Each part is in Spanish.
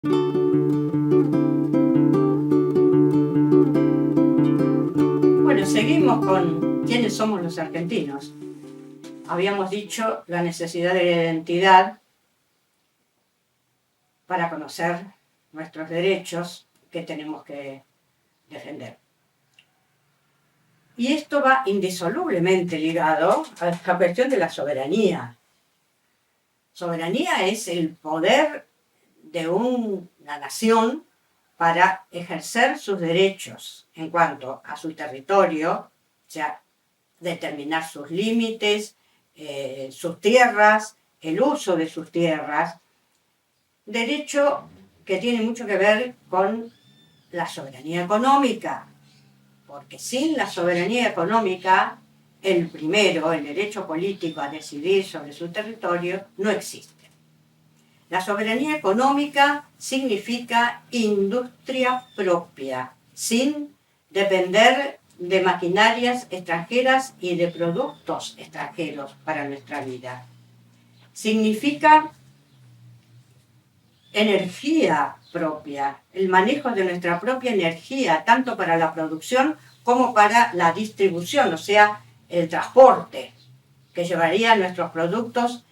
Bueno, seguimos con quiénes somos los argentinos. Habíamos dicho la necesidad de la identidad para conocer nuestros derechos que tenemos que defender. Y esto va indisolublemente ligado a la cuestión de la soberanía. Soberanía es el poder de una nación para ejercer sus derechos en cuanto a su territorio, o sea, determinar sus límites, sus tierras, el uso de sus tierras, derecho que tiene mucho que ver con la soberanía económica, porque sin la soberanía económica, el primero, el derecho político a decidir sobre su territorio, no existe. La soberanía económica significa industria propia, sin depender de maquinarias extranjeras y de productos extranjeros para nuestra vida. Significa energía propia, el manejo de nuestra propia energía, tanto para la producción como para la distribución, o sea, el transporte que llevaría nuestros productos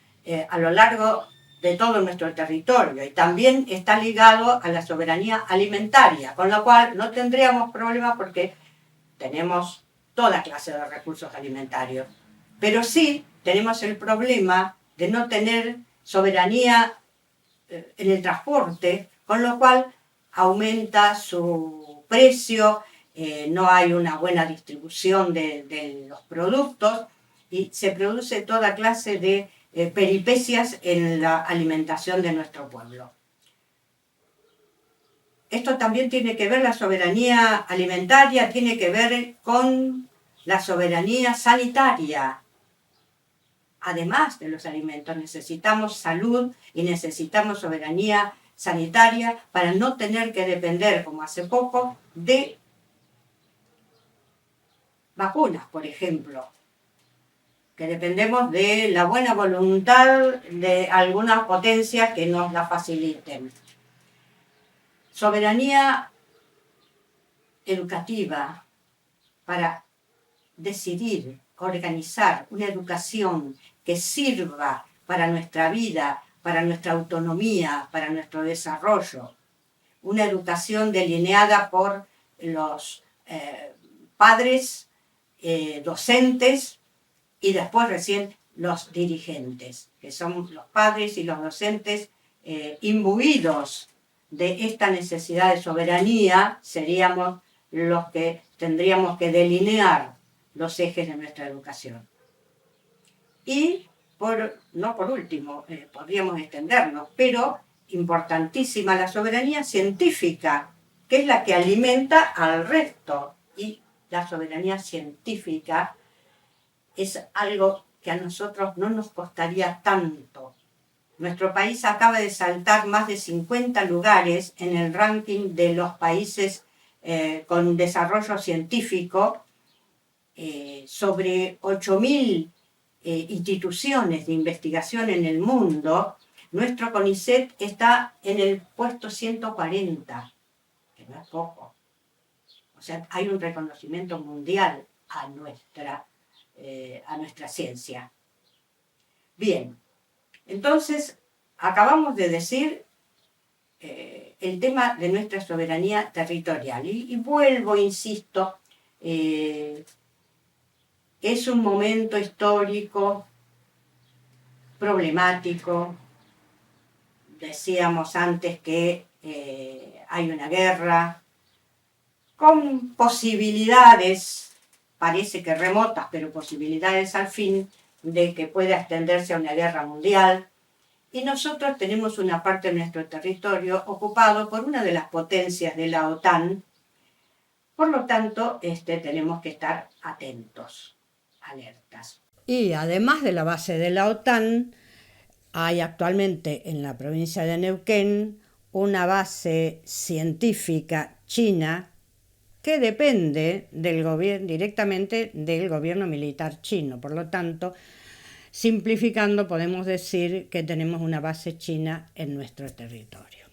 a lo largo de todo nuestro territorio. Y también está ligado a la soberanía alimentaria, con lo cual no tendríamos problema porque tenemos toda clase de recursos alimentarios. Pero sí tenemos el problema de no tener soberanía en el transporte, con lo cual aumenta su precio, no hay una buena distribución de los productos y se produce toda clase de peripecias en la alimentación de nuestro pueblo. Esto también tiene que ver, la soberanía alimentaria tiene que ver con la soberanía sanitaria. Además de los alimentos, necesitamos salud y necesitamos soberanía sanitaria para no tener que depender, como hace poco, de vacunas, por ejemplo, que dependemos de la buena voluntad de algunas potencias que nos la faciliten. Soberanía educativa para decidir, organizar una educación que sirva para nuestra vida, para nuestra autonomía, para nuestro desarrollo. Una educación delineada por los padres, docentes y después recién los dirigentes, que son los padres y los docentes imbuidos de esta necesidad de soberanía, seríamos los que tendríamos que delinear los ejes de nuestra educación. Y, no por último, podríamos extendernos, pero importantísima la soberanía científica, que es la que alimenta al resto. Y la soberanía científica es algo que a nosotros no nos costaría tanto. Nuestro país acaba de saltar más de 50 lugares en el ranking de los países con desarrollo científico, sobre 8.000 instituciones de investigación en el mundo. Nuestro CONICET está en el puesto 140, que no es poco. O sea, hay un reconocimiento mundial a nuestra ciencia. Bien, entonces acabamos de decir el tema de nuestra soberanía territorial. Y vuelvo, insisto, es un momento histórico problemático. Decíamos antes que hay una guerra con posibilidades, parece que remotas, pero posibilidades al fin de que pueda extenderse a una guerra mundial. Y nosotros tenemos una parte de nuestro territorio ocupado por una de las potencias de la OTAN. Por lo tanto, tenemos que estar atentos, alertas. Y además de la base de la OTAN, hay actualmente en la provincia de Neuquén una base científica china que depende directamente del gobierno militar chino. Por lo tanto, simplificando, podemos decir que tenemos una base china en nuestro territorio.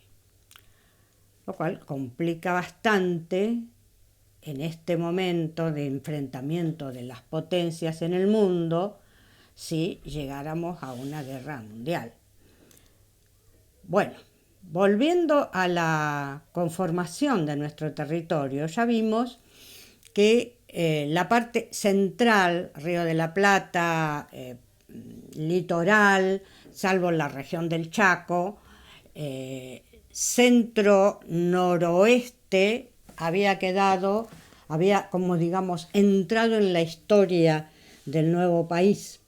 lo cual complica bastante en este momento de enfrentamiento de las potencias en el mundo si llegáramos a una guerra mundial. Bueno, volviendo a la conformación de nuestro territorio, ya vimos que la parte central, Río de la Plata, litoral, salvo la región del Chaco, centro-noroeste, había como digamos entrado en la historia del nuevo país,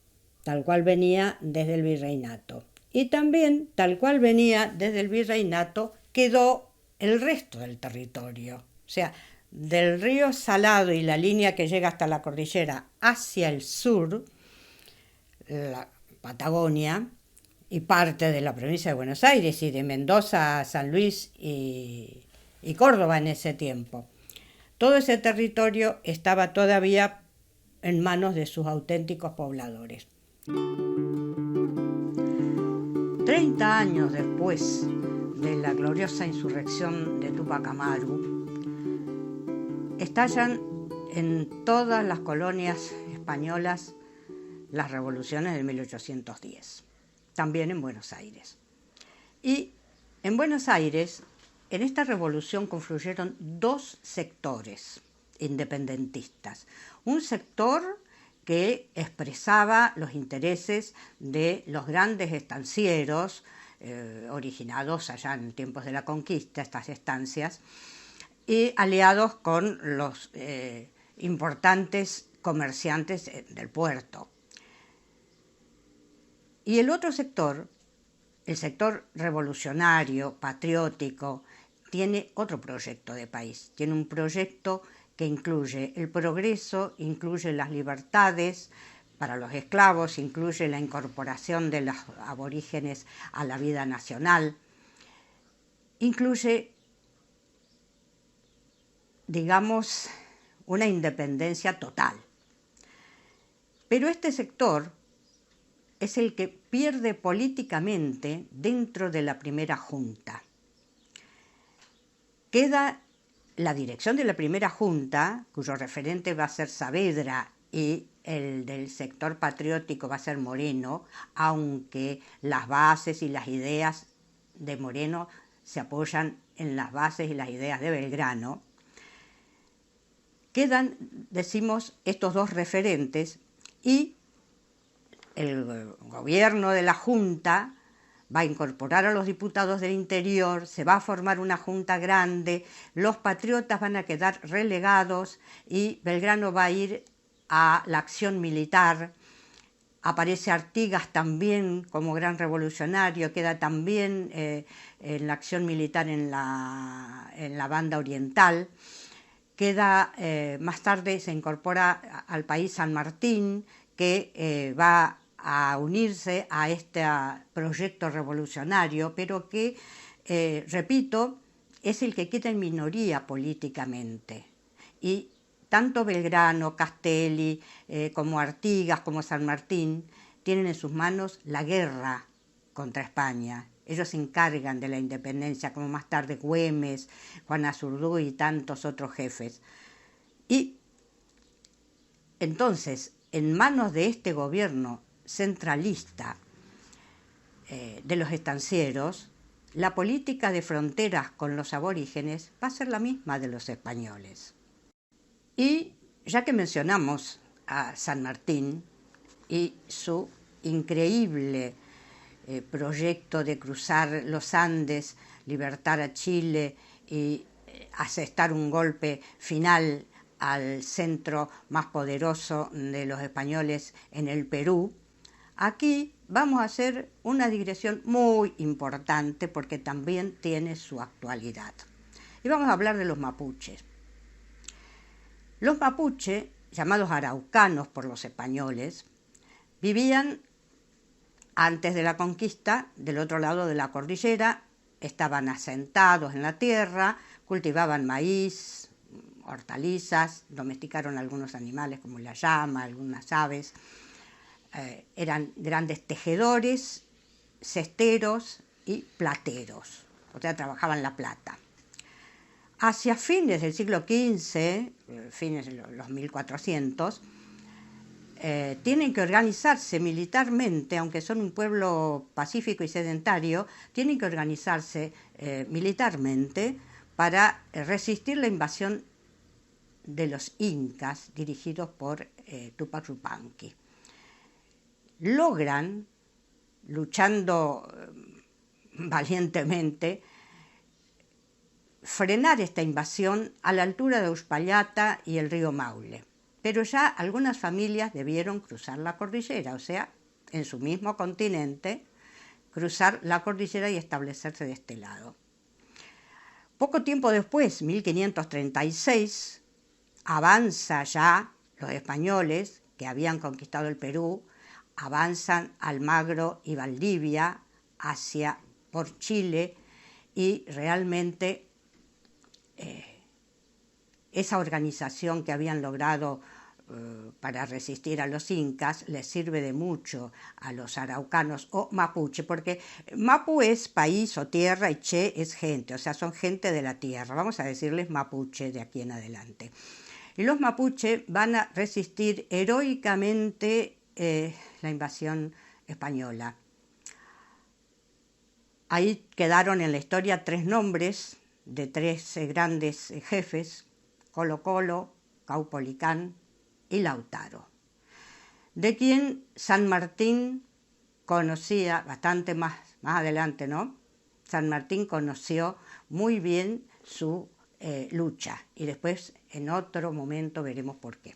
tal cual venía desde el virreinato. Y también, tal cual venía desde el virreinato, quedó el resto del territorio. O sea, del río Salado y la línea que llega hasta la cordillera hacia el sur, la Patagonia, y parte de la provincia de Buenos Aires y de Mendoza, San Luis y Córdoba en ese tiempo. Todo ese territorio estaba todavía en manos de sus auténticos pobladores. 30 años después de la gloriosa insurrección de Túpac Amaru, estallan en todas las colonias españolas las revoluciones de 1810, también en Buenos Aires. Y en Buenos Aires, en esta revolución confluyeron dos sectores independentistas. Un sector que expresaba los intereses de los grandes estancieros, originados allá en tiempos de la conquista, estas estancias, y aliados con los importantes comerciantes del puerto. Y el otro sector, el sector revolucionario, patriótico, tiene otro proyecto de país, tiene un proyecto que incluye el progreso, incluye las libertades para los esclavos, incluye la incorporación de los aborígenes a la vida nacional, incluye, digamos, una independencia total. Pero este sector es el que pierde políticamente dentro de la primera junta. Queda la dirección de la primera junta, cuyo referente va a ser Saavedra, y el del sector patriótico va a ser Moreno, aunque las bases y las ideas de Moreno se apoyan en las bases y las ideas de Belgrano. Quedan, decimos, estos dos referentes y el gobierno de la Junta va a incorporar a los diputados del interior, se va a formar una junta grande, los patriotas van a quedar relegados y Belgrano va a ir a la acción militar. Aparece Artigas también como gran revolucionario, queda también en la acción militar en la banda oriental. Queda, más tarde se incorpora al país San Martín, que va a unirse a este proyecto revolucionario, pero que, repito, es el que queda en minoría políticamente. Y tanto Belgrano, Castelli, como Artigas, como San Martín, tienen en sus manos la guerra contra España. Ellos se encargan de la independencia, como más tarde Güemes, Juan Azurduy y tantos otros jefes. Y entonces, en manos de este gobierno centralista de los estancieros, la política de fronteras con los aborígenes va a ser la misma de los españoles. Y ya que mencionamos a San Martín y su increíble proyecto de cruzar los Andes, libertar a Chile y asestar un golpe final al centro más poderoso de los españoles en el Perú, aquí vamos a hacer una digresión muy importante porque también tiene su actualidad. Y vamos a hablar de los mapuches. Los mapuches, llamados araucanos por los españoles, vivían antes de la conquista del otro lado de la cordillera, estaban asentados en la tierra, cultivaban maíz, hortalizas, domesticaron algunos animales como la llama, algunas aves, eran grandes tejedores, cesteros y plateros, o sea, trabajaban la plata. Hacia fines del siglo XV, fines de los 1400, tienen que organizarse militarmente, aunque son un pueblo pacífico y sedentario, tienen que organizarse militarmente para resistir la invasión de los incas dirigidos por Tupac Yupanqui. Logran, luchando valientemente, frenar esta invasión a la altura de Uspallata y el río Maule. Pero ya algunas familias debieron cruzar la cordillera, o sea, en su mismo continente, cruzar la cordillera y establecerse de este lado. Poco tiempo después, 1536, avanza ya los españoles que habían conquistado el Perú, avanzan Almagro y Valdivia por Chile, y realmente esa organización que habían logrado para resistir a los incas les sirve de mucho a los araucanos o mapuche, porque mapu es país o tierra y che es gente, o sea, son gente de la tierra. Vamos a decirles mapuche de aquí en adelante. Y los mapuche van a resistir heroicamente la invasión española. Ahí quedaron en la historia 3 nombres de 3 grandes jefes: Colo Colo, Caupolicán y Lautaro, de quien San Martín conocía bastante más adelante, ¿no? San Martín conoció muy bien su lucha, y después en otro momento veremos por qué.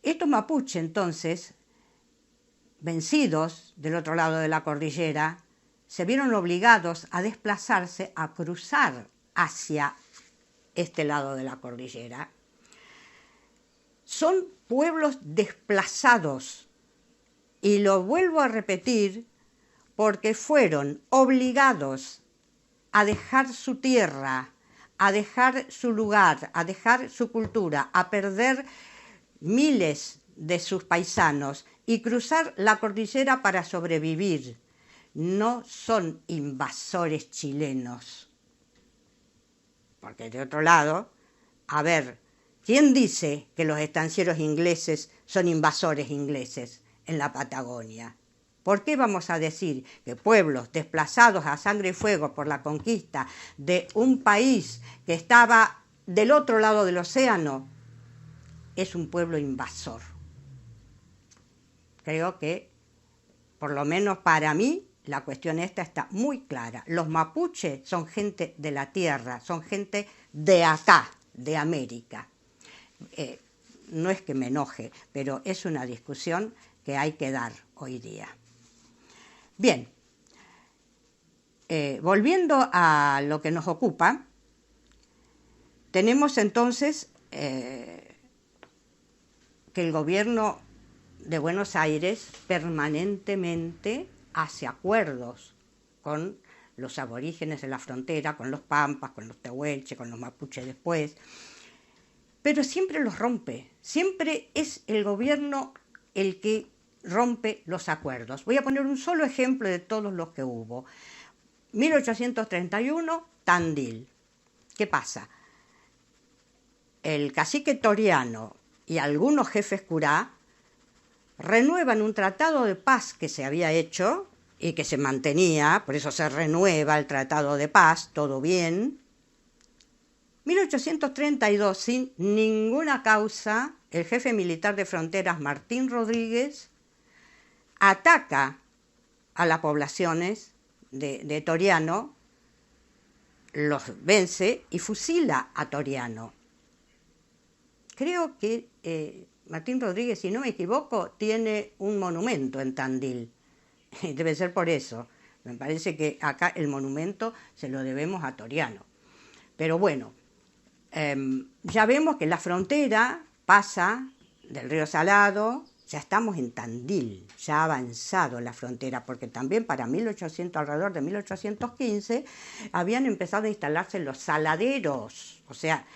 Estos mapuche, entonces, vencidos del otro lado de la cordillera, se vieron obligados a desplazarse, a cruzar hacia este lado de la cordillera. Son pueblos desplazados, y lo vuelvo a repetir porque fueron obligados a dejar su tierra, a dejar su lugar, a dejar su cultura, a perder miles de sus paisanos y cruzar la cordillera para sobrevivir. No son invasores chilenos. Porque de otro lado, a ver, ¿quién dice que los estancieros ingleses son invasores ingleses en la Patagonia? ¿Por qué vamos a decir que pueblos desplazados a sangre y fuego por la conquista de un país que estaba del otro lado del océano es un pueblo invasor? Creo que, por lo menos para mí, la cuestión esta está muy clara. Los mapuches son gente de la tierra, son gente de acá, de América. No es que me enoje, pero es una discusión que hay que dar hoy día. Bien, volviendo a lo que nos ocupa, tenemos entonces que el gobierno de Buenos Aires permanentemente hace acuerdos con los aborígenes de la frontera, con los pampas, con los tehuelches, con los mapuches después, pero siempre los rompe. Siempre es el gobierno el que rompe los acuerdos. Voy a poner un solo ejemplo de todos los que hubo. 1831, Tandil. ¿Qué pasa? El cacique Toriano y algunos jefes curá renuevan un tratado de paz que se había hecho y que se mantenía, por eso se renueva el tratado de paz, todo bien. 1832, sin ninguna causa, el jefe militar de fronteras Martín Rodríguez ataca a las poblaciones de Toriano, los vence y fusila a Toriano. Creo que Martín Rodríguez, si no me equivoco, tiene un monumento en Tandil. Debe ser por eso. Me parece que acá el monumento se lo debemos a Toriano. Pero bueno, ya vemos que la frontera pasa del río Salado, ya estamos en Tandil, ya ha avanzado la frontera, porque también para alrededor de 1815, habían empezado a instalarse los saladeros, o sea,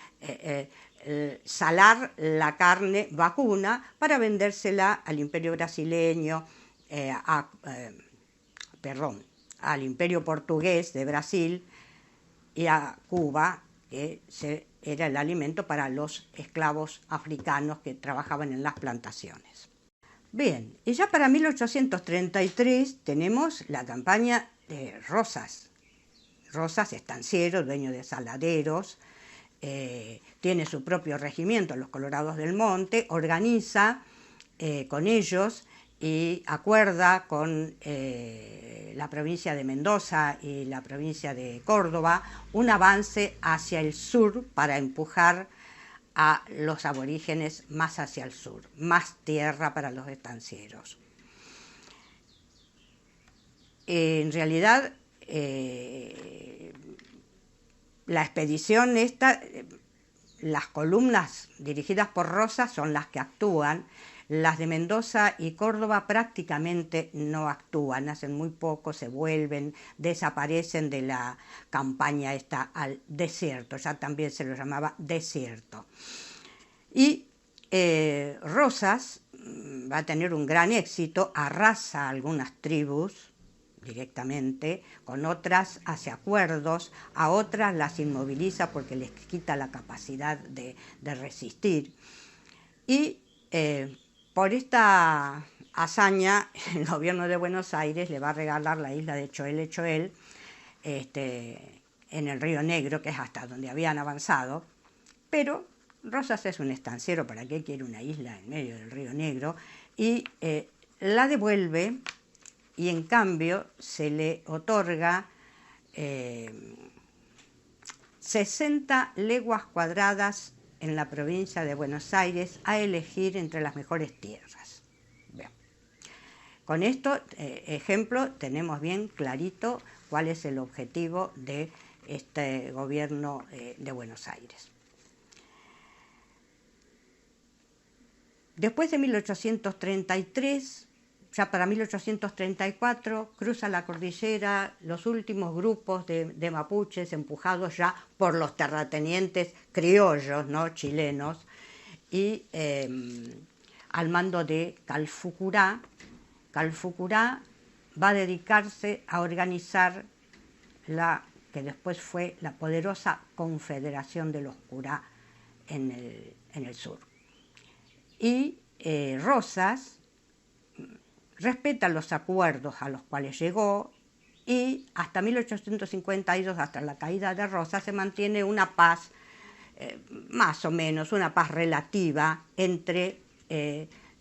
salar la carne vacuna para vendérsela al imperio brasileño, al imperio portugués de Brasil y a Cuba, que era el alimento para los esclavos africanos que trabajaban en las plantaciones. Bien, y ya para 1833 tenemos la campaña de Rosas. Rosas, estanciero, dueño de saladeros, tiene su propio regimiento, los Colorados del Monte, organiza con ellos y acuerda con la provincia de Mendoza y la provincia de Córdoba un avance hacia el sur para empujar a los aborígenes más hacia el sur, más tierra para los estancieros. En realidad, la expedición esta, las columnas dirigidas por Rosas son las que actúan, las de Mendoza y Córdoba prácticamente no actúan, hacen muy poco, se vuelven, desaparecen de la campaña esta al desierto, ya también se lo llamaba desierto. Y Rosas va a tener un gran éxito, arrasa algunas tribus directamente, con otras hace acuerdos, a otras las inmoviliza porque les quita la capacidad de resistir. Y por esta hazaña, el gobierno de Buenos Aires le va a regalar la isla de Choel en el Río Negro, que es hasta donde habían avanzado, pero Rosas es un estanciero, ¿para qué quiere una isla en medio del Río Negro? Y la devuelve, y en cambio se le otorga 60 leguas cuadradas en la provincia de Buenos Aires a elegir entre las mejores tierras. Bien. Con esto, ejemplo, tenemos bien clarito cuál es el objetivo de este gobierno de Buenos Aires. Después de 1833, ya para 1834, cruza la cordillera los últimos grupos de mapuches empujados ya por los terratenientes criollos, ¿no?, chilenos, y al mando de Calfucurá. Calfucurá va a dedicarse a organizar la que después fue la poderosa Confederación de los Curá en el sur. Y Rosas respeta los acuerdos a los cuales llegó y hasta 1852, hasta la caída de Rosas, se mantiene una paz, más o menos, una paz relativa entre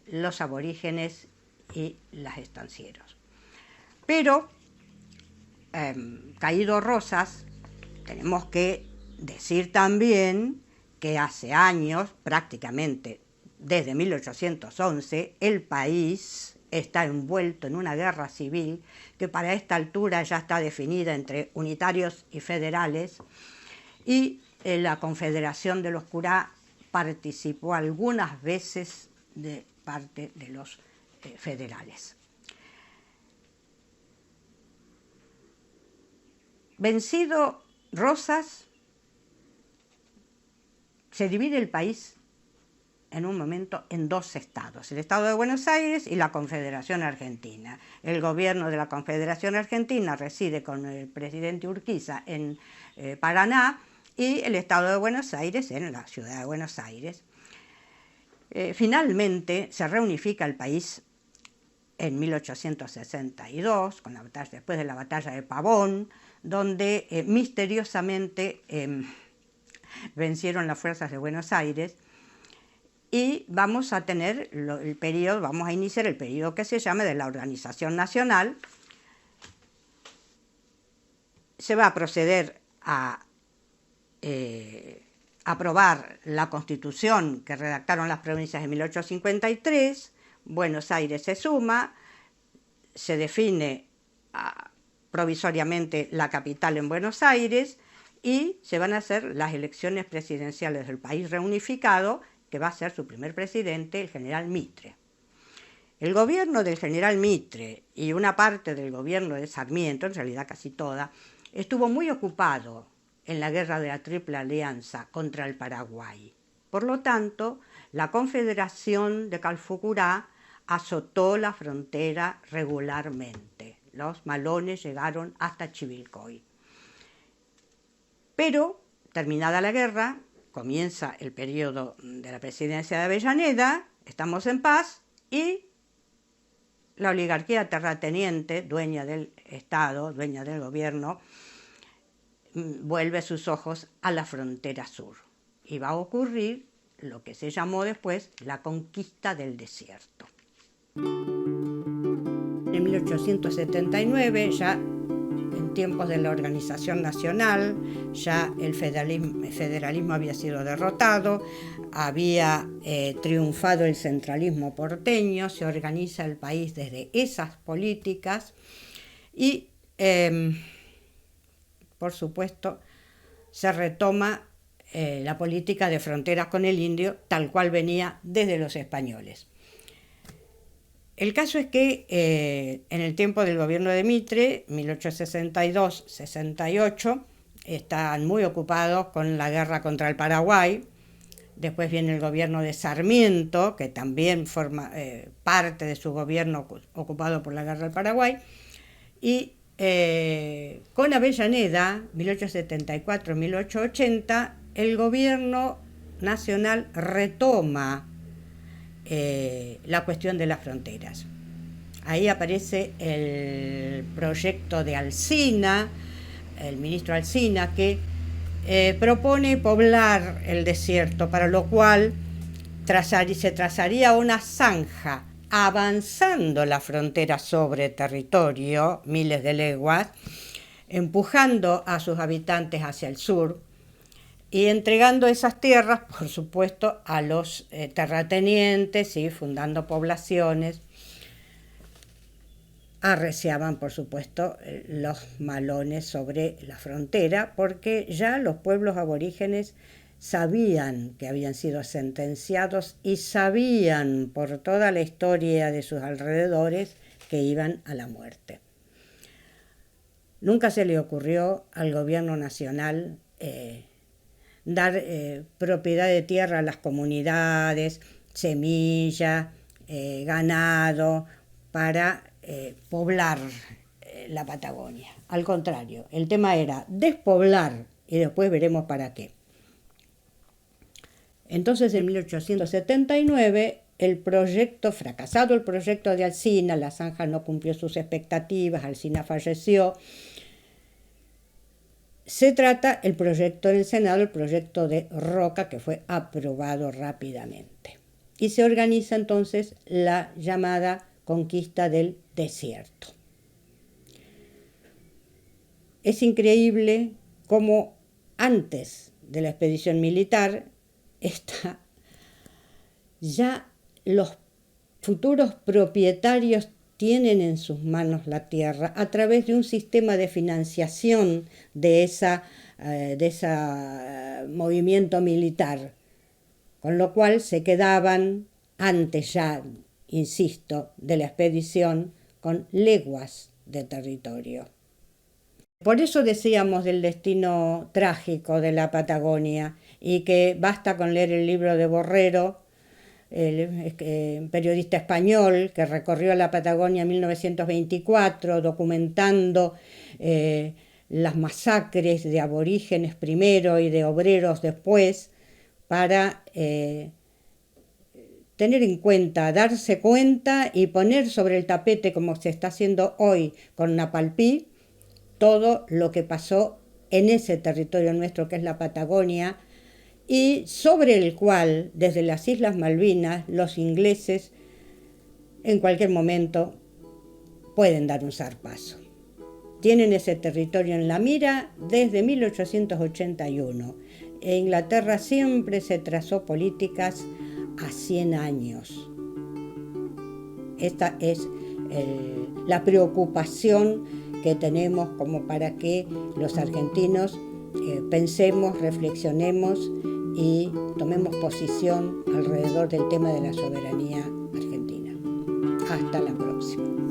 los aborígenes y los estancieros. Pero, caído Rosas, tenemos que decir también que hace años, prácticamente desde 1811, el país está envuelto en una guerra civil que para esta altura ya está definida entre unitarios y federales, y la Confederación de los Curá participó algunas veces de parte de los federales. Vencido Rosas, se divide el país en un momento en dos estados, el Estado de Buenos Aires y la Confederación Argentina. El gobierno de la Confederación Argentina reside con el presidente Urquiza en Paraná y el Estado de Buenos Aires en la ciudad de Buenos Aires. Finalmente se reunifica el país en 1862, con la batalla, después de la batalla de Pavón, donde misteriosamente vencieron las fuerzas de Buenos Aires. Y vamos a tener vamos a iniciar el periodo que se llama de la Organización Nacional. Se va a proceder a aprobar la Constitución que redactaron las provincias en 1853, Buenos Aires se suma, se define provisoriamente la capital en Buenos Aires y se van a hacer las elecciones presidenciales del país reunificado, que va a ser su primer presidente, el general Mitre. El gobierno del general Mitre y una parte del gobierno de Sarmiento, en realidad casi toda, estuvo muy ocupado en la guerra de la Triple Alianza contra el Paraguay. Por lo tanto, la Confederación de Calfucurá azotó la frontera regularmente. Los malones llegaron hasta Chivilcoy. Pero terminada la guerra, comienza el periodo de la presidencia de Avellaneda, estamos en paz y la oligarquía terrateniente, dueña del Estado, dueña del gobierno, vuelve sus ojos a la frontera sur. Y va a ocurrir lo que se llamó después la conquista del desierto. En 1879, ya en tiempos de la Organización Nacional, ya el federalismo había sido derrotado, había triunfado el centralismo porteño, se organiza el país desde esas políticas y, por supuesto, se retoma la política de fronteras con el indio, tal cual venía desde los españoles. El caso es que en el tiempo del gobierno de Mitre, 1862-68, están muy ocupados con la guerra contra el Paraguay. Después viene el gobierno de Sarmiento, que también forma parte de su gobierno ocupado por la guerra del Paraguay. Y con Avellaneda, 1874-1880, el gobierno nacional retoma la cuestión de las fronteras. Ahí aparece el proyecto de Alsina, el ministro Alsina, que propone poblar el desierto, para lo cual se trazaría una zanja avanzando la frontera sobre territorio, miles de leguas, empujando a sus habitantes hacia el sur y entregando esas tierras, por supuesto, a los terratenientes y fundando poblaciones. Arreciaban, por supuesto, los malones sobre la frontera, porque ya los pueblos aborígenes sabían que habían sido sentenciados y sabían por toda la historia de sus alrededores que iban a la muerte. Nunca se le ocurrió al gobierno nacional dar propiedad de tierra a las comunidades, semilla, ganado, para poblar la Patagonia. Al contrario, el tema era despoblar y después veremos para qué. Entonces, en 1879, fracasado el proyecto de Alsina, la zanja no cumplió sus expectativas, Alsina falleció. Se trata el proyecto en el Senado, el proyecto de Roca, que fue aprobado rápidamente. Y se organiza entonces la llamada conquista del desierto. Es increíble cómo antes de la expedición militar, ya los futuros propietarios tienen en sus manos la tierra a través de un sistema de financiación de ese movimiento militar, con lo cual se quedaban antes ya, insisto, de la expedición con leguas de territorio. Por eso decíamos del destino trágico de la Patagonia y que basta con leer el libro de Borrero, el periodista español que recorrió la Patagonia en 1924 documentando las masacres de aborígenes primero y de obreros después, para tener en cuenta, darse cuenta y poner sobre el tapete, como se está haciendo hoy con Napalpí, todo lo que pasó en ese territorio nuestro que es la Patagonia, y sobre el cual, desde las Islas Malvinas, los ingleses en cualquier momento pueden dar un zarpazo. Tienen ese territorio en la mira desde 1881. E Inglaterra siempre se trazó políticas a 100 años. Esta es la preocupación que tenemos como para que los argentinos pensemos, reflexionemos y tomemos posición alrededor del tema de la soberanía argentina. Hasta la próxima.